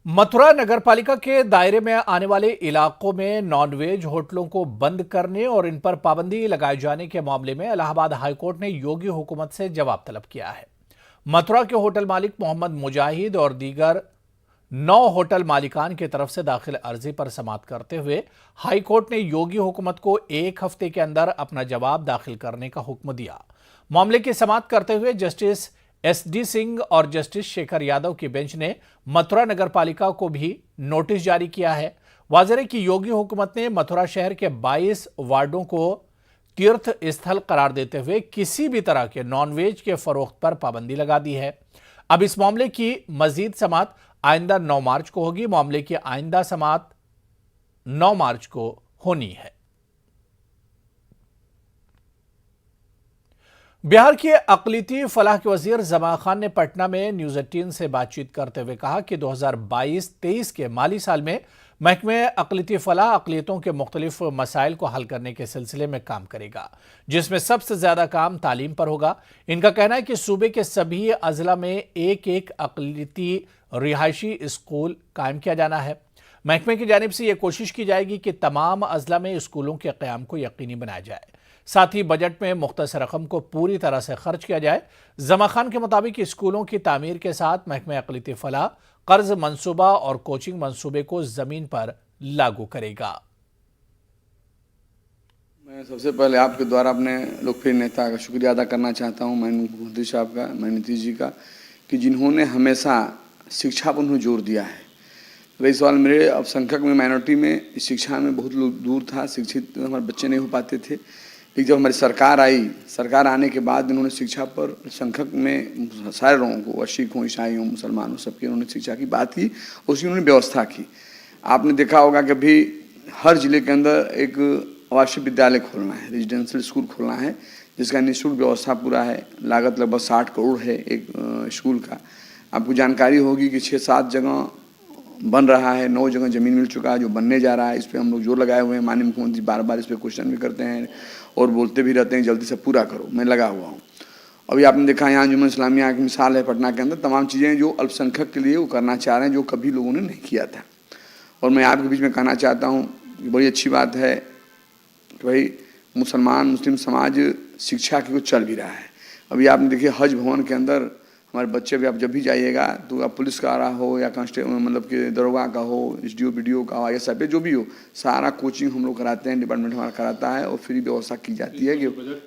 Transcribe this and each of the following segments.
मथुरा नगरपालिका के दायरे में आने वाले इलाकों में नॉनवेज होटलों को बंद करने और इन पर पाबंदी लगाए जाने के मामले में इलाहाबाद हाईकोर्ट ने योगी हुकूमत से जवाब तलब किया है। मथुरा के होटल मालिक मोहम्मद मुजाहिद और दीगर 9 होटल मालिकान की तरफ से दाखिल अर्जी पर समाअत करते हुए हाईकोर्ट ने योगी हुकूमत को 1 हफ्ते के अंदर अपना जवाब दाखिल करने का हुक्म दिया। मामले की समाअत करते हुए जस्टिस SD सिंह और जस्टिस शेखर यादव की बेंच ने मथुरा नगरपालिका को भी नोटिस जारी किया है। वाज़ेह है कि योगी हुकूमत ने मथुरा शहर के 22 वार्डों को तीर्थ स्थल करार देते हुए किसी भी तरह के नॉनवेज के फरोख्त पर पाबंदी लगा दी है। अब इस मामले की मजीद समाअत आइंदा 9 मार्च को होगी। मामले की आइंदा समाअत 9 मार्च को होनी है। बिहार के अक़लियती फलाह के वजीर जमा खान ने पटना में न्यूज़ 18 से बातचीत करते हुए कहा कि 2022-23 के माली साल में महकमे अक़लियती फलाह अक़लियतों के मुख्तलिफ मसाइल को हल करने के सिलसिले में काम करेगा, जिसमें सबसे ज्यादा काम तालीम पर होगा। इनका कहना है कि सूबे के सभी अजला में एक अक़लियती रिहायशी स्कूल कायम किया जाना है। महकमे की जानिब से यह कोशिश की जाएगी कि तमाम अजला में स्कूलों के क़याम को यकीनी बनाया जाए। साथ ही बजट में मुख्तसर रकम को पूरी तरह से खर्च किया जाए। जमा खान के मुताबिक स्कूलों की तामीर के साथ महकमे अक़लियती फलाह कर्ज मंसूबा और कोचिंग मंसूबे को जमीन पर लागू करेगा। मैं सबसे पहले आपके द्वारा अपने लोकप्रिय नेता का शुक्रिया अदा करना चाहता हूँ, मोदी साहब का, नीतीश जी का, कि जिन्होंने हमेशा शिक्षा पर उन्होंने जोर दिया है। रही सवाल मेरे अल्पसंख्यक में, माइनॉरिटी में शिक्षा में बहुत दूर था, शिक्षित हमारे बच्चे नहीं हो पाते थे। लेकिन जब हमारी सरकार आई, सरकार आने के बाद इन्होंने शिक्षा पर संख्यक में सारे लोगों को, सिख हों, ईसाई हों, मुसलमान हों, सबकी उन्होंने शिक्षा की बात की, उसकी उन्होंने व्यवस्था की। आपने देखा होगा कि अभी हर जिले के अंदर एक आवासीय विद्यालय खोलना है, रेजिडेंशियल स्कूल खोलना है, जिसका निःशुल्क व्यवस्था पूरा है। लागत लगभग 60 करोड़ है एक स्कूल का। आपको जानकारी होगी कि 6-7 जगह बन रहा है, 9 जगह ज़मीन मिल चुका है, जो बनने जा रहा है। इस पर हम लोग जोर लगाए हुए हैं। माननीय मुख्यमंत्री बार इस पर क्वेश्चन भी करते हैं और बोलते भी रहते हैं जल्दी से पूरा करो। मैं लगा हुआ हूँ। अभी आपने देखा यहाँ अंजुमन इस्लामिया की मिसाल है पटना के अंदर, तमाम चीज़ें जो अल्पसंख्यक के लिए वो करना चाह रहे हैं, जो कभी लोगों ने नहीं किया था। और मैं आपके बीच में कहना चाहता हूँ कि बड़ी अच्छी बात है कि भाई मुस्लिम समाज शिक्षा की कुछ चल भी रहा है। अभी आपने देखिए हज भवन के अंदर हमारे बच्चे भी, आप जब भी जाइएगा तो आप पुलिस का रहा हो या कांस्टेबल, मतलब कि दरोगा का हो, SDO BDO का हो, ISF जो भी हो, सारा कोचिंग हम लोग कराते हैं, डिपार्टमेंट हमारा कराता है और फ्री व्यवस्था की जाती है कि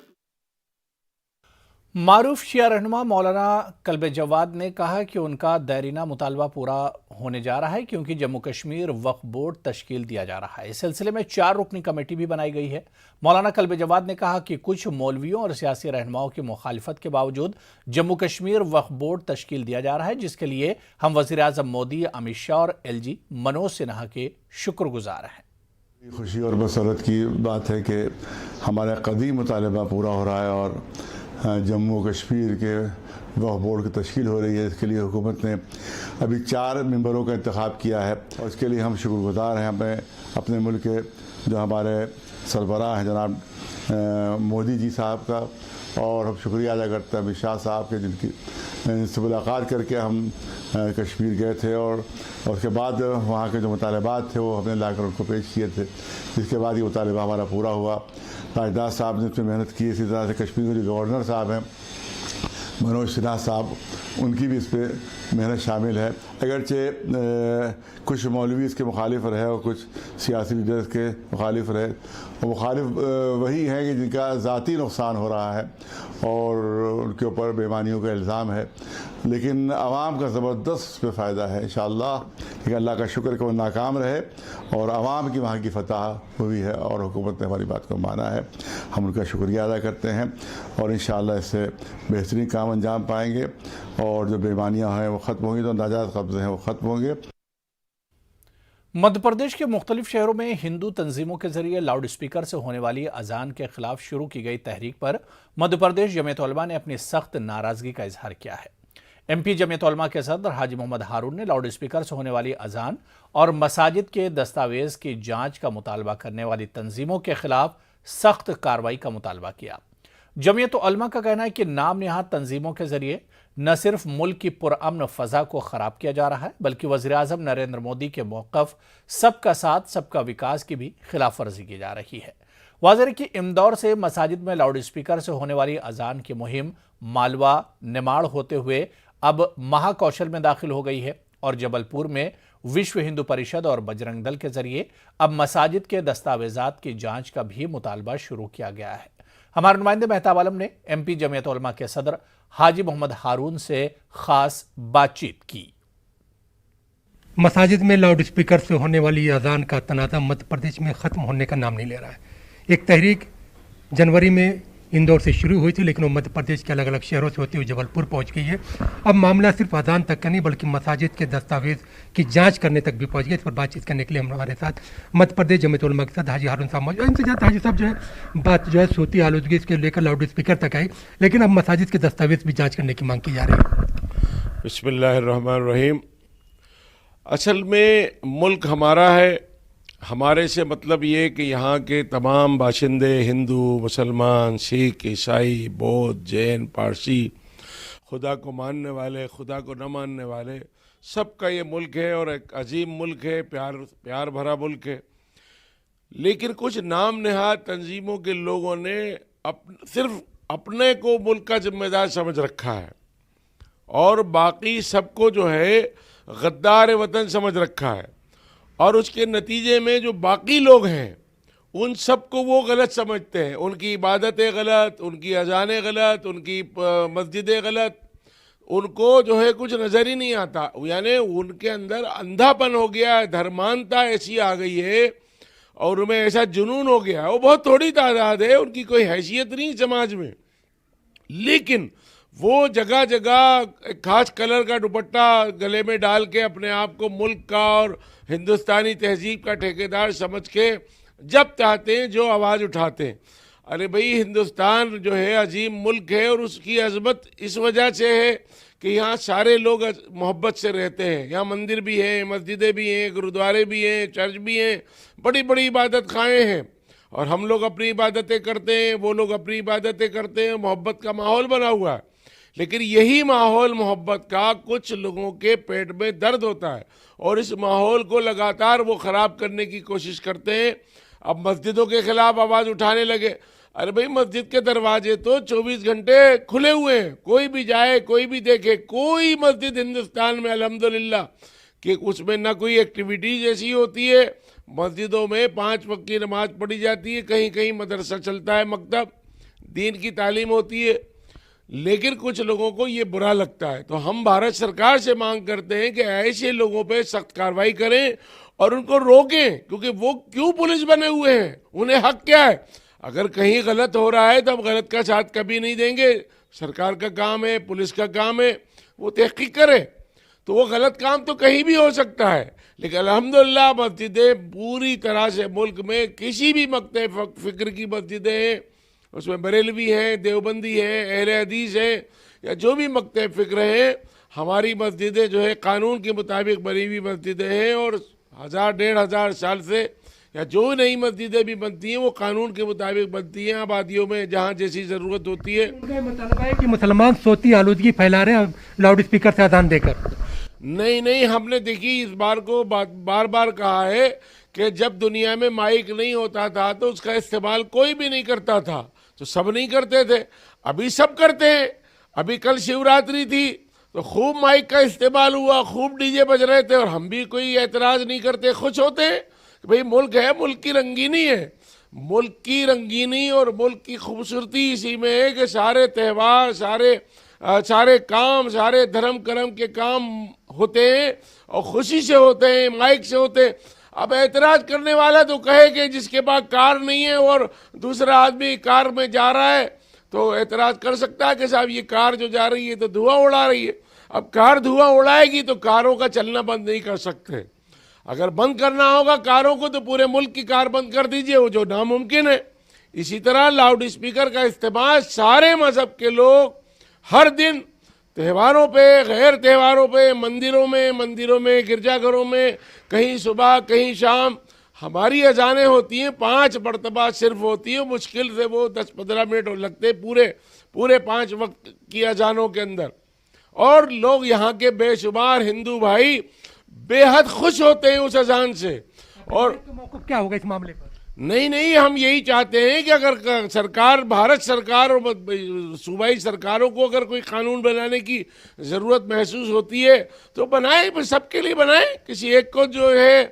मारूफ शिया रहनुमा मौलाना कल्बे जवाद ने कहा कि उनका दैरीना मुतालबा पूरा होने जा रहा है, क्योंकि जम्मू कश्मीर वक्फ बोर्ड तश्कील दिया जा रहा है। इस सिलसिले में 4 रुकनी कमेटी भी बनाई गई है। मौलाना कल्बे जवाद ने कहा कि कुछ मौलवियों और सियासी रहनुमाओं की मुखालिफत के बावजूद जम्मू कश्मीर वक्फ बोर्ड तश्कील दिया जा रहा है, जिसके लिए हम वज़ीर आज़म मोदी, अमित शाह और LG मनोज सिन्हा के शुक्रगुजार हैं। खुशी और मसरत की बात है कि हमारा कदीम मुतालबा पूरा हो रहा है और जम्मू कश्मीर के वक्फ बोर्ड की तश्कील हो रही है। इसके लिए हुकूमत ने अभी 4 मेंबरों का इंतखाब किया है और इसके लिए हम शुक्रगुजार हैं। हमें अपने मुल्क के जो हमारे सरबराह हैं जनाब मोदी जी साहब का, और हम शुक्रिया अदा करते हैं अमित शाह साहब के, जिनसे मुलाकात करके हम कश्मीर गए थे और उसके बाद वहाँ के जो मुतालबात थे वो हमने लाकर उनको पेश किए थे। इसके बाद ये मुतालबा हमारा पूरा हुआ। राजनाथ साहब ने इसमें मेहनत की। इसी तरह से कश्मीर के जो गवर्नर साहब हैं मनोज सिन्हा साहब, उनकी भी इस पर मेहनत शामिल है। अगरचे कुछ मौलवी इसके मुखालिफ रहे और कुछ सियासी लीडर्स के मुखालिफ रहे, और मुखालिफ वही हैं कि जिनका ज़ाती नुकसान हो रहा है और उनके ऊपर बेईमानियों का इल्ज़ाम है, लेकिन आवाम का ज़बरदस्त इस पर फ़ायदा है। इंशाअल्लाह कि अल्लाह का शुक्र कि वो नाकाम रहे और आवाम की वहाँ की फतह हुई है और हुकूमत ने हमारी बात को माना है। हम उनका शुक्रिया अदा करते हैं और इंशाअल्लाह इससे बेहतरीन काम अंजाम पाएंगे और जो बेईमानियाँ हैं वो ख़त्म होंगी, तो नाजायज़ कब्ज़े हैं वो ख़त्म होंगे। मध्य प्रदेश के मुख्तलिफ शहरों में हिंदू तंजीमों के जरिए लाउड स्पीकर से होने वाली अजान के खिलाफ शुरू की गई तहरीक पर मध्य प्रदेश जमीयत उलमा ने अपनी सख्त नाराजगी का इजहार किया है। MP जमीयत उलमा के सदर हाजी मोहम्मद हारून ने लाउड स्पीकर से होने वाली अजान और मसाजिद के दस्तावेज की जांच का मुतालबा करने वाली तंजीमों के खिलाफ सख्त कार्रवाई का मुतालबा किया। जमीयत उलमा का कहना है कि नाम निहाद तंजीमों के जरिए न सिर्फ मुल्क की पुरअमन फजा को खराब किया जा रहा है बल्कि वज़ीर-ए-आज़म नरेंद्र मोदी के मौक़िफ़ सबका साथ सबका विकास की भी खिलाफ वर्जी की जा रही है। वाज़ेह कि इंदौर से मसाजिद में लाउड स्पीकर से होने वाली अजान की मुहिम मालवा निमाड़ होते हुए अब महाकौशल में दाखिल हो गई है और जबलपुर में विश्व हिंदू परिषद और बजरंग दल के जरिए अब मसाजिद के दस्तावेजात की जांच का भी मुतालबा शुरू किया गया है। हमारे नुमाइंदे मेहताब आलम ने MP जमीयत उलमा के सदर हाजी मोहम्मद हारून से खास बातचीत की। मसाजिद में लाउड स्पीकर से होने वाली अजान का तनाज़ा मध्य प्रदेश में ख़त्म होने का नाम नहीं ले रहा है। एक तहरीक जनवरी में इंदौर से शुरू हुई थी, लेकिन वो मध्य प्रदेश के अलग अलग शहरों से होती हुई जबलपुर पहुंच गई है। अब मामला सिर्फ अजान तक का नहीं बल्कि मसाजिद के दस्तावेज की जांच करने तक भी पहुंच गया। इस पर बातचीत करने के लिए हमारे साथ मध्य प्रदेश जमीयत उलमा के साथ हाजी हारून साहब मौजूद हैं। इनसे ज़्यादा हाजी साहब जो है बात जो है सूती आलूदगी इसके लेकर लाउड स्पीकर तक आई, लेकिन अब मसाजिद के दस्तावेज भी जाँच करने की मांग की जा रही है। बिस्मिल्लाहिर्रहमानिर्रहीम। असल में मुल्क हमारा है, हमारे से मतलब ये कि यहाँ के तमाम बाशिंदे हिंदू, मुसलमान, सिख, ईसाई, बौद्ध, जैन, पारसी, खुदा को मानने वाले, खुदा को न मानने वाले, सबका ये मुल्क है और एक अजीम मुल्क है, प्यार भरा मुल्क है। लेकिन कुछ नाम नहाद तंजीमों के लोगों ने सिर्फ अपने को मुल्क का जिम्मेदार समझ रखा है और बाकी सबको जो है गद्दार वतन समझ रखा है, और उसके नतीजे में जो बाकी लोग हैं उन सबको वो गलत समझते हैं। उनकी इबादतें गलत, उनकी अजानें गलत, उनकी मस्जिदें गलत, उनको जो है कुछ नज़र ही नहीं आता। यानी उनके अंदर अंधापन हो गया है, धर्मांता ऐसी आ गई है और उनमें ऐसा जुनून हो गया है। वो बहुत थोड़ी तादाद है, उनकी कोई हैसियत नहीं समाज में, लेकिन वो जगह जगह खास कलर का दुपट्टा गले में डाल के अपने आप को मुल्क का और हिंदुस्तानी तहजीब का ठेकेदार समझ के जब चाहते हैं जो आवाज़ उठाते हैं। अरे भाई, हिंदुस्तान जो है अजीम मुल्क है और उसकी अजमत इस वजह से है कि यहाँ सारे लोग मोहब्बत से रहते हैं। यहाँ मंदिर भी हैं, मस्जिदें भी हैं, गुरुद्वारे भी हैं, चर्च भी हैं, बड़ी बड़ी इबादत खाएँ हैं और हम लोग अपनी इबादतें करते हैं, वो लोग अपनी इबादतें करते हैं। मोहब्बत का माहौल बना हुआ है, लेकिन यही माहौल मोहब्बत का कुछ लोगों के पेट में दर्द होता है और इस माहौल को लगातार वो ख़राब करने की कोशिश करते हैं। अब मस्जिदों के खिलाफ आवाज़ उठाने लगे। अरे भाई, मस्जिद के दरवाजे तो 24 घंटे खुले हुए हैं, कोई भी जाए, कोई भी देखे। कोई मस्जिद हिंदुस्तान में अल्हम्दुलिल्लाह कि उसमें ना कोई एक्टिविटी जैसी होती है। मस्जिदों में 5 वक्त की नमाज पढ़ी जाती है, कहीं कहीं मदरसा चलता है, मकतब, दीन की तालीम होती है, लेकिन कुछ लोगों को ये बुरा लगता है। तो हम भारत सरकार से मांग करते हैं कि ऐसे लोगों पे सख्त कार्रवाई करें और उनको रोकें, क्योंकि वो क्यों पुलिस बने हुए हैं, उन्हें हक क्या है। अगर कहीं गलत हो रहा है तो हम गलत का साथ कभी नहीं देंगे। सरकार का काम है, पुलिस का काम है, वो तहकीक करे। तो वो गलत काम तो कहीं भी हो सकता है, लेकिन अल्हम्दुलिल्लाह मस्जिदें पूरी तरह से मुल्क में किसी भी मक्ते फ़िक्र की मस्जिदें हैं, उसमें बरेलवी हैं, देवबंदी हैं, अहले हदीस हैं, या जो भी मक्ते फ़िक्र हैं, हमारी मस्जिदें जो है कानून के मुताबिक बनी हुई मस्जिदें हैं और 1000-1500 साल से या जो नई मस्जिदें भी बनती हैं वो कानून के मुताबिक बनती हैं, आबादियों में जहाँ जैसी ज़रूरत होती है। उनका मतलब है कि मुसलमान सोती आलूदगी फैला रहे हैं लाउड स्पीकर से अजान देकर। नहीं, हमने देखी इस बार को बार बार कहा है कि जब दुनिया में माइक नहीं होता था तो उसका इस्तेमाल कोई भी नहीं करता था, तो सब नहीं करते थे। अभी सब करते हैं। अभी कल शिवरात्रि थी तो खूब माइक का इस्तेमाल हुआ, खूब डीजे बज रहे थे और हम भी कोई एतराज़ नहीं करते, खुश होते हैं। भाई, मुल्क है, मुल्क की रंगीनी है। मुल्क की रंगीनी और मुल्क की खूबसूरती इसी में है कि सारे त्यौहार, सारे काम, सारे धर्म कर्म के काम होते हैं और खुशी से होते हैं, माइक से होते हैं। अब एतराज़ करने वाला तो कहे कि जिसके पास कार नहीं है और दूसरा आदमी कार में जा रहा है तो एतराज़ कर सकता है कि साहब ये कार जो जा रही है तो धुआं उड़ा रही है। अब कार धुआं उड़ाएगी तो कारों का चलना बंद नहीं कर सकते। अगर बंद करना होगा कारों को तो पूरे मुल्क की कार बंद कर दीजिए, वो जो नामुमकिन है। इसी तरह लाउड स्पीकर का इस्तेमाल सारे मज़हब के लोग हर दिन त्योहारों पे, गैर त्योहारों पे, मंदिरों में, गिरजाघरों में, कहीं सुबह कहीं शाम हमारी अजानें होती हैं, 5 मरतबा सिर्फ होती है। मुश्किल से वो 10-15 मिनट लगते पूरे 5 वक्त की अजानों के अंदर। और लोग यहाँ के बेशुमार हिंदू भाई बेहद खुश होते हैं उस अजान से। और मौक़िफ़ क्या होगा इस मामले पर? नहीं, हम यही चाहते हैं कि अगर सरकार, भारत सरकार और सूबाई सरकारों को अगर कोई कानून बनाने की ज़रूरत महसूस होती है तो बनाए, पर सबके लिए बनाए। किसी एक को जो है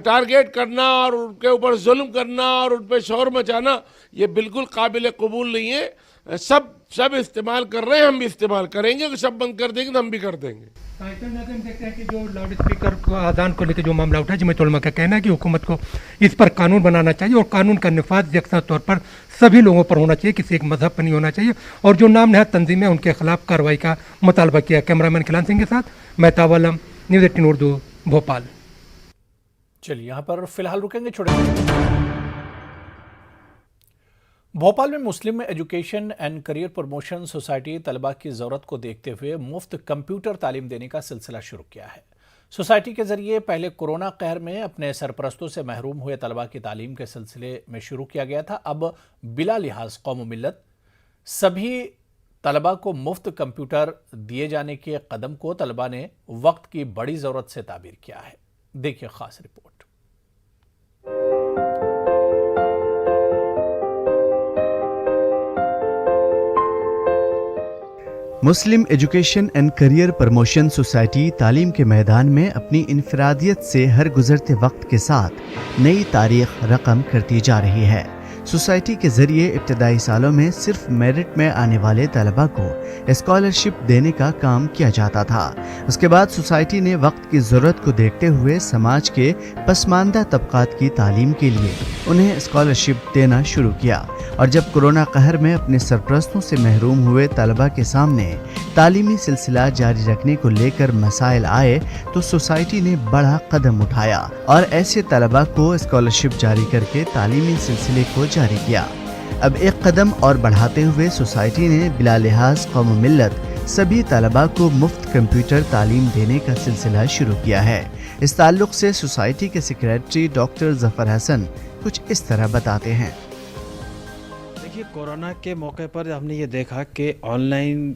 टारगेट करना और उनके ऊपर जुल्म करना और उन पर शोर मचाना, ये बिल्कुल काबिल कबूल नहीं है। सब इस्तेमाल कर रहे हैं, हम भी इस्तेमाल करेंगे। अगर सब बंद कर देंगे तो हम भी कर देंगे। हम देखते हैं कि जो लाउड स्पीकर को आज़ान को लेकर जो मामला उठा, जमीयत उलमा का कहना है कि हुकूमत को इस पर कानून बनाना चाहिए और कानून का निफाज यकसा तौर पर सभी लोगों पर होना चाहिए, किसी एक मजहब पर नहीं होना चाहिए। और जो नाम नहाद तंजीमें उनके खिलाफ कार्रवाई का मुतालबा किया। कैमरामैन खिलान सिंह के साथ मेहताब आलम, न्यूज़ 18 उर्दू, भोपाल। चलिए यहाँ पर फिलहाल रुकेंगे, छोड़ेंगे। भोपाल में Muslim education and career promotion society तलबा की ज़रूरत को देखते हुए मुफ्त कंप्यूटर तालीम देने का सिलसिला शुरू किया है। सोसाइटी के जरिए पहले कोरोना कहर में अपने सरपरस्तों से महरूम हुए तलबा की तालीम के सिलसिले में शुरू किया गया था। अब बिला लिहाज कौम व मिल्लत सभी तलबा को मुफ्त कंप्यूटर दिए जाने के कदम को तलबा ने वक्त की बड़ी ज़रूरत से ताबीर किया है। देखिए खास report. Muslim education and career promotion society तालीम के मैदान में अपनी इनफरादियत से हर गुजरते वक्त के साथ नई तारीख रकम करती जा रही है। सोसाइटी के जरिए इब्तदाई सालों में सिर्फ मेरिट में आने वाले तलबा को स्कॉलरशिप देने का काम किया जाता था। उसके बाद सोसाइटी ने वक्त की ज़रूरत को देखते हुए समाज के पसमानदा तबकात की तालीम के लिए उन्हें स्कॉलरशिप देना शुरू किया। और जब कोरोना कहर में अपने सरपरस्तों से महरूम हुए तलबा के सामने तालीमी सिलसिला जारी रखने को लेकर मसाइल आए तो सोसाइटी ने बड़ा कदम उठाया और ऐसे तलबा को स्कॉलरशिप जारी करके तालीमी सिलसिले को जारी किया। अब एक कदम और बढ़ाते हुए सोसाइटी ने बिला लिहाज कौम मिल्लत सभी तलबा को मुफ्त कंप्यूटर तालीम देने का सिलसिला शुरू किया है। इस ताल्लुक से सोसाइटी के सेक्रेटरी डॉक्टर जफर हसन कुछ इस तरह बताते हैं। देखिए, कोरोना के मौके पर हमने ये देखा कि ऑनलाइन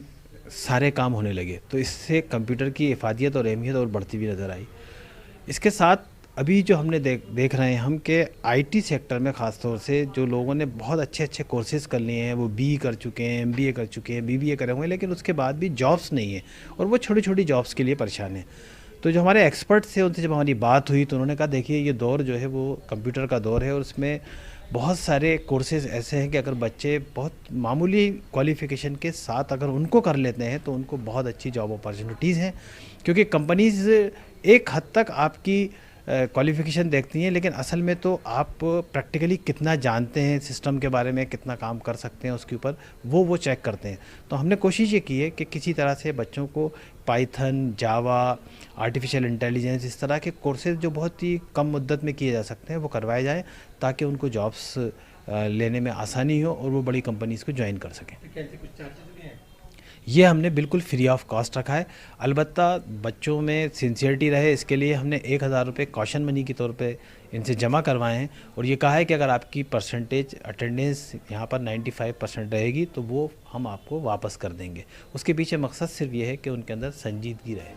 सारे काम होने लगे, तो इससे कंप्यूटर की इफादियत और अहमियत और बढ़ती हुई नज़र आई। इसके साथ अभी जो हमने देख रहे हैं हम कि आईटी सेक्टर में ख़ास तौर से जो लोगों ने बहुत अच्छे कोर्सेज कर लिए हैं, वो बीई कर चुके हैं, एमबीए कर चुके हैं, बीबीए करे हुए हैं, लेकिन उसके बाद भी जॉब्स नहीं है और वो छोटी छोटी जॉब्स के लिए परेशान हैं। तो जो हमारे एक्सपर्ट थे उनसे जब हमारी बात हुई तो उन्होंने कहा देखिए ये दौर जो है वो कंप्यूटर का दौर है और उसमें बहुत सारे कोर्सेज ऐसे हैं कि अगर बच्चे बहुत मामूली क्वालिफ़िकेशन के साथ अगर उनको कर लेते हैं तो उनको बहुत अच्छी जॉब अपॉर्चुनिटीज़ हैं, क्योंकि कंपनीज़ एक हद तक आपकी क्वालिफ़िकेशन देखती हैं, लेकिन असल में तो आप प्रैक्टिकली कितना जानते हैं सिस्टम के बारे में, कितना काम कर सकते हैं उसके ऊपर वो चेक करते हैं। तो हमने कोशिश ये की है कि किसी तरह से बच्चों को पाइथन, जावा, आर्टिफिशियल इंटेलिजेंस, इस तरह के कोर्सेज जो बहुत ही कम मुद्दत में किए जा सकते हैं वो करवाए जाएँ ताकि उनको जॉब्स लेने में आसानी हो और वो बड़ी कंपनीज़ को ज्वाइन कर सकें। ये हमने बिल्कुल फ्री ऑफ कॉस्ट रखा है। अलबत्ता बच्चों में सिंसियरिटी रहे इसके लिए हमने 1000 रुपये कॉशन मनी के तौर पे इनसे जमा करवाए हैं और ये कहा है कि अगर आपकी परसेंटेज अटेंडेंस यहाँ पर 95% रहेगी तो वो हम आपको वापस कर देंगे। उसके पीछे मकसद सिर्फ ये है कि उनके अंदर संजीदगी रहे।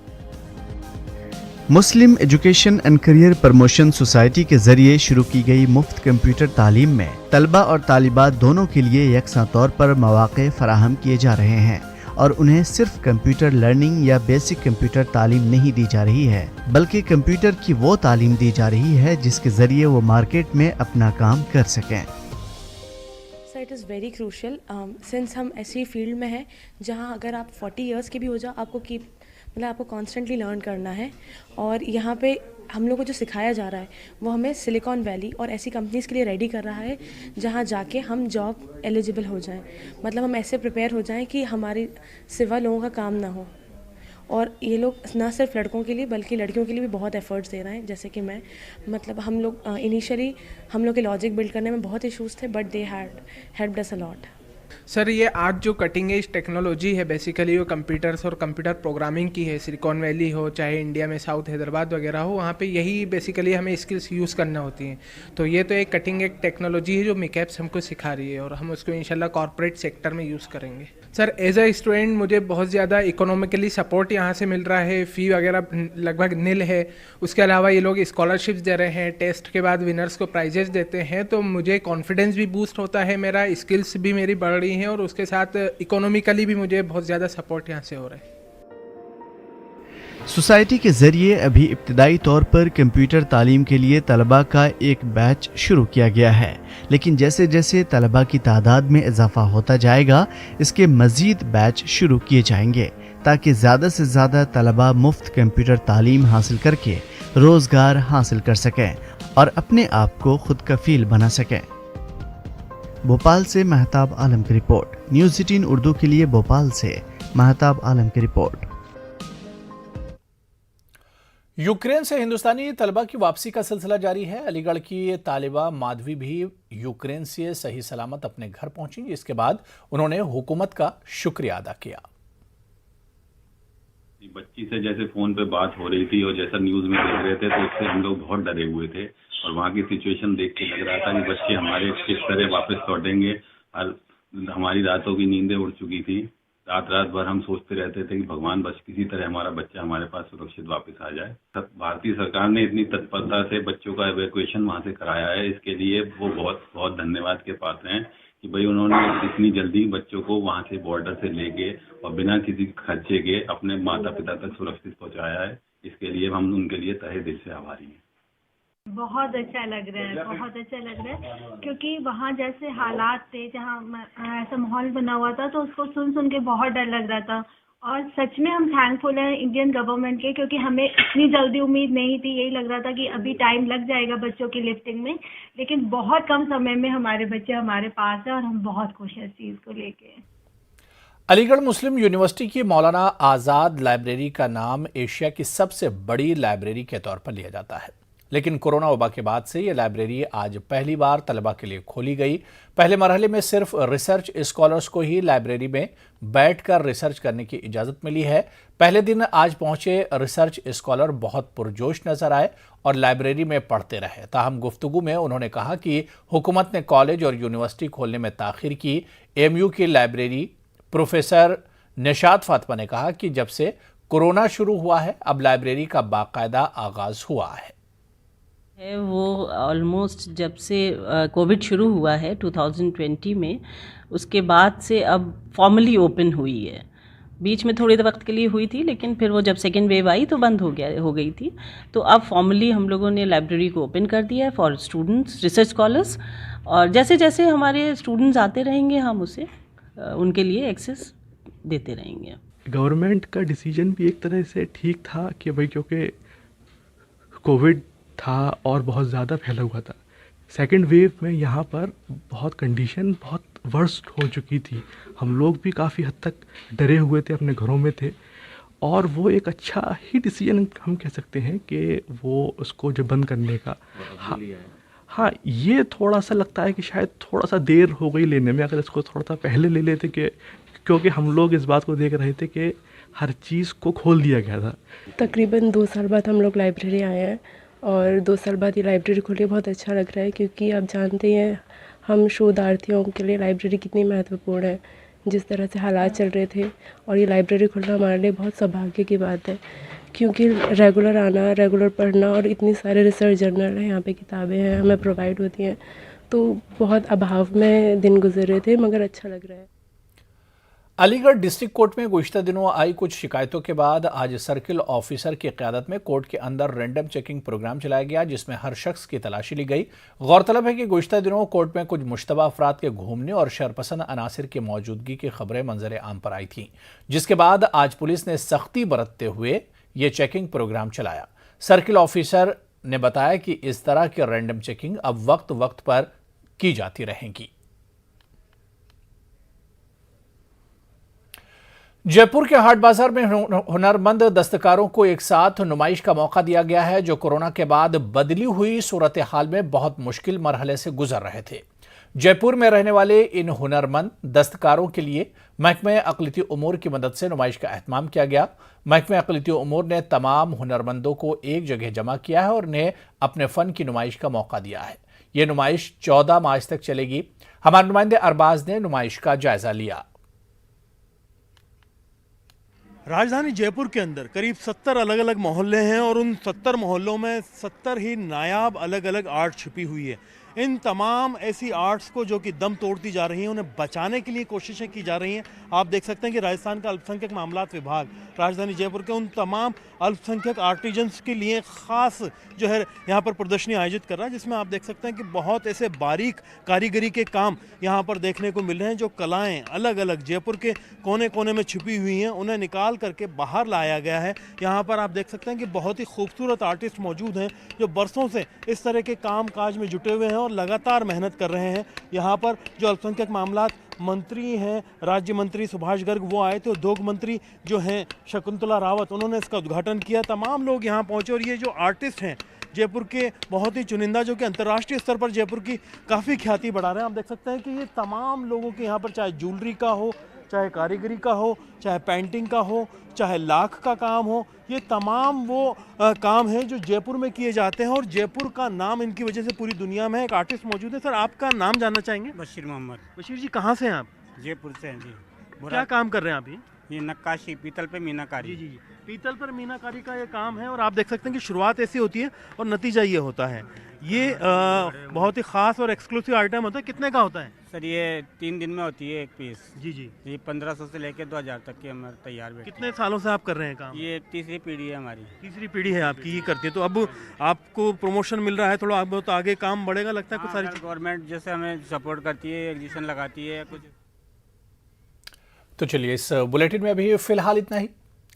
Muslim education and career promotion society के जरिए शुरू की गई मुफ्त कंप्यूटर तालीम में तलबा और तालिबात दोनों के लिए यकसा तौर पर मौक़े फराहम किए जा रहे हैं और उन्हें सिर्फ कंप्यूटर लर्निंग या बेसिक कंप्यूटर तालीम नहीं दी जा रही है, बल्कि कंप्यूटर की वो तालीम दी जा रही है जिसके जरिए वो मार्केट में अपना काम कर सकें। It is very crucial since हम ऐसी फील्ड में हैं जहां अगर आप 40 इयर्स के भी हो जाओ आपको कॉन्स्टेंटली लर्न करना है और यहाँ पे हम लोग को जो सिखाया जा रहा है वो हमें सिलिकॉन वैली और ऐसी कंपनीज़ के लिए रेडी कर रहा है जहाँ जाके हम जॉब एलिजिबल हो जाएं, मतलब हम ऐसे प्रिपेयर हो जाएं कि हमारे सिवा लोगों का काम ना हो। और ये लोग ना सिर्फ लड़कों के लिए बल्कि लड़कियों के लिए भी बहुत एफर्ट्स दे रहे हैं, जैसे कि मैं हम लोग इनिशियली हम लोग के लॉजिक बिल्ड करने में बहुत इशूज़ थे but they had helped us a lot. Sir ये आज जो कटिंग एज टेक्नोलॉजी है बेसिकली वो कंप्यूटर्स और कंप्यूटर प्रोग्रामिंग की है। सिलिकॉन वैली हो चाहे इंडिया में साउथ हैदराबाद वगैरह हो, वहाँ पे यही बेसिकली हमें स्किल्स यूज़ करना होती हैं। तो ये तो एक कटिंग एज टेक्नोलॉजी है जो मिकैप्स हमको सिखा रही है और हम उसको इंशाल्लाह कॉर्पोरेट सेक्टर में यूज़ करेंगे। सर एज अ स्टूडेंट मुझे बहुत ज़्यादा इकोनॉमिकली सपोर्ट यहाँ से मिल रहा है, फ़ी वगैरह लगभग नील है। उसके अलावा ये लोग स्कॉलरशिप्स दे रहे हैं, टेस्ट के बाद विनर्स को प्राइजेस देते हैं, तो मुझे कॉन्फिडेंस भी बूस्ट होता है, मेरा स्किल्स भी मेरी बढ़ रही हैं और उसके साथ इकोनॉमिकली भी मुझे बहुत ज़्यादा सपोर्ट यहाँ से हो रहा है। सोसाइटी के जरिए अभी इब्तिदाई तौर पर कंप्यूटर तालीम के लिए तलबा का एक बैच शुरू किया गया है, लेकिन जैसे जैसे तलबा की तादाद में इजाफा होता जाएगा इसके मज़ीद बैच शुरू किए जाएंगे ताकि ज़्यादा से ज़्यादा तलबा मुफ्त कंप्यूटर तालीम हासिल करके रोज़गार हासिल कर सकें और अपने आप को खुद कफील बना सकें। भोपाल से महताब आलम की रिपोर्ट। न्यूज़ 18 उर्दू के लिए भोपाल से महताब आलम की रिपोर्ट। यूक्रेन से हिंदुस्तानी तलबा की वापसी का सिलसिला जारी है। अलीगढ़ की तालिबा माधवी भी यूक्रेन से सही सलामत अपने घर पहुंची, इसके बाद उन्होंने हुकूमत का शुक्रिया अदा किया। बच्ची से जैसे फोन पे बात हो रही थी और जैसा न्यूज में देख रहे थे तो उससे हम लोग बहुत डरे हुए थे और वहाँ की सिचुएशन देख के लग रहा था कि बच्चे हमारे किस तरह वापस लौटेंगे और हमारी रातों की नींदें उड़ चुकी थी। रात भर हम सोचते रहते थे कि भगवान बस किसी तरह हमारा बच्चा हमारे पास सुरक्षित वापस आ जाए। भारतीय सरकार ने इतनी तत्परता से बच्चों का एवैक्यूएशन वहाँ से कराया है, इसके लिए वो बहुत बहुत धन्यवाद के पात्र हैं कि भाई उन्होंने इतनी जल्दी बच्चों को वहाँ से बॉर्डर से लेके और बिना किसी खर्चे के अपने माता पिता तक सुरक्षित पहुँचाया है। इसके लिए हम उनके लिए तहे दिल से आभारी हैं। बहुत अच्छा लग रहा है, बहुत अच्छा लग रहा है, क्योंकि वहाँ जैसे हालात थे, जहाँ ऐसा माहौल बना हुआ था तो उसको सुन के बहुत डर लग रहा था। और सच में हम थैंकफुल हैं इंडियन गवर्नमेंट के, क्योंकि हमें इतनी जल्दी उम्मीद नहीं थी। यही लग रहा था कि अभी टाइम लग जाएगा बच्चों की लिफ्टिंग में, लेकिन बहुत कम समय में हमारे बच्चे हमारे पास हैं और हम बहुत खुश हैं इस चीज़ को लेके। अलीगढ़ मुस्लिम यूनिवर्सिटी की मौलाना आज़ाद लाइब्रेरी का नाम एशिया की सबसे बड़ी लाइब्रेरी के तौर पर लिया जाता है, लेकिन कोरोना वबा के बाद से ये लाइब्रेरी आज पहली बार तलबा के लिए खोली गई। पहले मरहले में सिर्फ रिसर्च स्कॉलर्स को ही लाइब्रेरी में बैठकर रिसर्च करने की इजाज़त मिली है। पहले दिन आज पहुंचे रिसर्च स्कॉलर बहुत पुरजोश नजर आए और लाइब्रेरी में पढ़ते रहे। ताहम गुफ्तगू में उन्होंने कहा कि हुकूमत ने कॉलेज और यूनिवर्सिटी खोलने में ताखीर की। एमयू की लाइब्रेरी प्रोफेसर निशात फातिमा ने कहा कि जब से कोरोना शुरू हुआ है अब लाइब्रेरी का बाकायदा आगाज़ हुआ है। वो ऑलमोस्ट जब से कोविड शुरू हुआ है 2020 में, उसके बाद से अब फॉर्मली ओपन हुई है। बीच में थोड़ी देर वक्त के लिए हुई थी, लेकिन फिर वो जब सेकेंड वेव आई तो बंद हो गई थी। तो अब फॉर्मली हम लोगों ने लाइब्रेरी को ओपन कर दिया है फॉर स्टूडेंट्स, रिसर्च स्कॉलर्स, और जैसे जैसे हमारे स्टूडेंट्स आते रहेंगे हम उसे उनके लिए एक्सेस देते रहेंगे। गवर्नमेंट का डिसीजन भी एक तरह से ठीक था कि भाई क्योंकि कोविड था और बहुत ज़्यादा फैला हुआ था। सेकेंड वेव में यहाँ पर बहुत कंडीशन बहुत वर्स्ट हो चुकी थी। हम लोग भी काफ़ी हद तक डरे हुए थे, अपने घरों में थे, और वो एक अच्छा ही डिसीजन हम कह सकते हैं कि वो उसको जो बंद करने का। हाँ, ये थोड़ा सा लगता है कि शायद थोड़ा सा देर हो गई लेने में। अगर इसको थोड़ा सा पहले ले लेते कि क्योंकि हम लोग इस बात को देख रहे थे कि हर चीज़ को खोल दिया गया था। तकरीबन 2 साल बाद हम लोग लाइब्रेरी आए हैं और 2 साल बाद ये लाइब्रेरी खुली, बहुत अच्छा लग रहा है, क्योंकि आप जानते हैं हम शोधार्थियों के लिए लाइब्रेरी कितनी महत्वपूर्ण है। जिस तरह से हालात चल रहे थे और ये लाइब्रेरी खुलना हमारे लिए बहुत सौभाग्य की बात है, क्योंकि रेगुलर आना, रेगुलर पढ़ना और इतनी सारे रिसर्च जर्नल हैं, यहाँ पे किताबें हैं, हमें प्रोवाइड होती हैं, तो बहुत अभाव में दिन गुजर रहे थे, मगर अच्छा लग रहा है। अलीगढ़ डिस्ट्रिक्ट कोर्ट में गुज़िश्ता दिनों आई कुछ शिकायतों के बाद आज सर्किल ऑफिसर की क़यादत में कोर्ट के अंदर रैंडम चेकिंग प्रोग्राम चलाया गया, जिसमें हर शख्स की तलाशी ली गई। गौरतलब है कि गुज़िश्ता दिनों कोर्ट में कुछ मुश्तबा अफराद के घूमने और शरपसंद अनासिर की मौजूदगी की खबरें मंजर आम पर आई थीं, जिसके बाद आज पुलिस ने सख्ती बरतते हुए ये चेकिंग प्रोग्राम चलाया। सर्किल ऑफिसर ने बताया कि इस तरह की रैंडम चेकिंग अब वक्त वक्त पर की जाती रहेगी। जयपुर के हाट बाजार में हुनरमंद दस्तकारों को एक साथ नुमाइश का मौका दिया गया है, जो कोरोना के बाद बदली हुई सूरत हाल में बहुत मुश्किल मरहले से गुजर रहे थे। जयपुर में रहने वाले इन हुनरमंद दस्तकारों के लिए महकमे अक़लियती उमूर की मदद से नुमाइश का एहतमाम किया गया। महकमे अक़लियती उमूर ने तमाम हुनरमंदों को एक जगह जमा किया है और उन्हें अपने फ़न की नुमाइश का मौका दिया है। ये नुमाइश 14 मार्च तक चलेगी। हमारे नुमाइंदे अरबाज ने नुमाइश का जायजा लिया। राजधानी जयपुर के अंदर करीब 70 अलग अलग मोहल्ले हैं और उन 70 मोहल्लों में 70 ही नायाब अलग अलग आर्ट छिपी हुई है। इन तमाम ऐसी आर्ट्स को जो कि दम तोड़ती जा रही हैं, उन्हें बचाने के लिए कोशिशें की जा रही हैं। आप देख सकते हैं कि राजस्थान का अल्पसंख्यक मामलात विभाग राजधानी जयपुर के उन तमाम अल्पसंख्यक आर्टिजन्स के लिए ख़ास जो है यहाँ पर प्रदर्शनी आयोजित कर रहा है, जिसमें आप देख सकते हैं कि बहुत ऐसे बारीक कारीगरी के काम यहाँ पर देखने को मिल रहे हैं। जो कलाएँ अलग अलग जयपुर के कोने कोने में छिपी हुई हैं, उन्हें निकाल करके बाहर लाया गया है। यहाँ पर आप देख सकते हैं कि बहुत ही खूबसूरत आर्टिस्ट मौजूद हैं जो बरसों से इस तरह के काम काज में जुटे हुए हैं और लगातार मेहनत कर रहे हैं। यहाँ पर जो अल्पसंख्यक मामलात मंत्री हैं, राज्य मंत्री सुभाष गर्ग वो आए थे, उद्योग मंत्री जो हैं शकुंतला रावत, उन्होंने इसका उद्घाटन किया। तमाम लोग यहाँ पहुँचे और ये जो आर्टिस्ट हैं जयपुर के बहुत ही चुनिंदा, जो कि अंतर्राष्ट्रीय स्तर पर जयपुर की काफ़ी ख्याति बढ़ा रहे हैं। आप देख सकते हैं कि ये तमाम लोगों के यहाँ पर चाहे ज्वेलरी का हो, चाहे कारीगरी का हो, चाहे पेंटिंग का हो, चाहे लाख का काम हो, ये तमाम वो काम हैं जो जयपुर में किए जाते हैं और जयपुर का नाम इनकी वजह से पूरी दुनिया में। एक आर्टिस्ट मौजूद है। सर, आपका नाम जानना चाहेंगे? बशीर मोहम्मद। बशीर जी, कहाँ से हैं आप? जयपुर से हैं जी। क्या काम कर रहे हैं आप? ये नक्काशी, पीतल पे मीनाकारी। जी, पीतल पर मीनाकारी का ये काम है और आप देख सकते हैं कि शुरुआत ऐसी होती है और नतीजा ये होता है। ये बहुत ही ख़ास और एक्सक्लूसिव आइटम होता है। कितने का होता है? सर, ये 3 दिन में होती है एक पीस। जी। ये 1500 से लेकर 2000 तक की हमारे तैयार बैठे। कितने सालों से आप कर रहे हैं काम? ये तीसरी पीढ़ी है हमारी। तीसरी पीढ़ी है आपकी ये करती है। तो अब आपको प्रमोशन मिल रहा है, थोड़ा बहुत आगे काम बढ़ेगा लगता है? कुछ सारी गवर्नमेंट जैसे हमें सपोर्ट करती है, एग्जीबिशन लगाती है कुछ। तो चलिए, इस बुलेटिन में अभी फिलहाल इतना ही।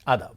आदाब।